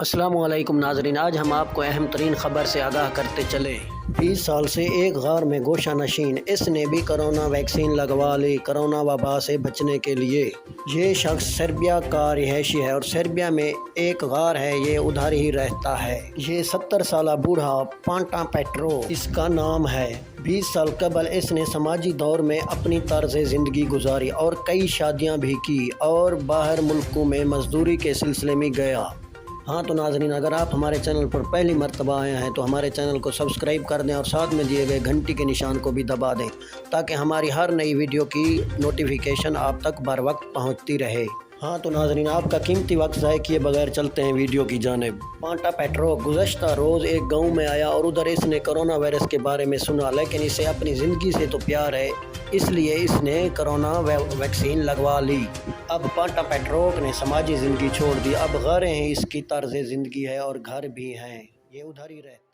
السلام علیکم ناظرین، آج ہم آپ کو اہم ترین خبر سے آگاہ کرتے چلیں۔ 20 سال سے ایک غار میں گوشہ نشین، اس نے بھی کرونا ویکسین لگوا لی کرونا وبا سے بچنے کے لیے۔ یہ شخص سربیا کا رہائشی ہے اور سربیا میں ایک غار ہے، یہ ادھر ہی رہتا ہے۔ یہ 70 سالہ بوڑھا پانٹا پیٹرو اس کا نام ہے۔ 20 سال قبل اس نے سماجی دور میں اپنی طرز زندگی گزاری اور کئی شادیاں بھی کی اور باہر ملکوں میں مزدوری کے سلسلے میں گیا۔ ہاں تو ناظرین، اگر آپ ہمارے چینل پر پہلی مرتبہ آئے ہیں تو ہمارے چینل کو سبسکرائب کر دیں اور ساتھ میں دیے گئے گھنٹی کے نشان کو بھی دبا دیں تاکہ ہماری ہر نئی ویڈیو کی نوٹیفیکیشن آپ تک بر وقت پہنچتی رہے۔ ہاں تو ناظرین، آپ کا قیمتی وقت ضائع کیے بغیر چلتے ہیں ویڈیو کی جانب۔ پانٹا پیٹرو گزشتہ روز ایک گاؤں میں آیا اور ادھر اس نے کرونا وائرس کے بارے میں سنا، لیکن اسے اپنی زندگی سے تو پیار ہے، اس لیے اس نے کرونا ویکسین لگوا لی۔ اب پانٹا پیٹرو نے سماجی زندگی چھوڑ دی، اب غاریں ہیں اس کی طرز زندگی ہے اور گھر بھی ہیں، یہ ادھر ہی رہتے۔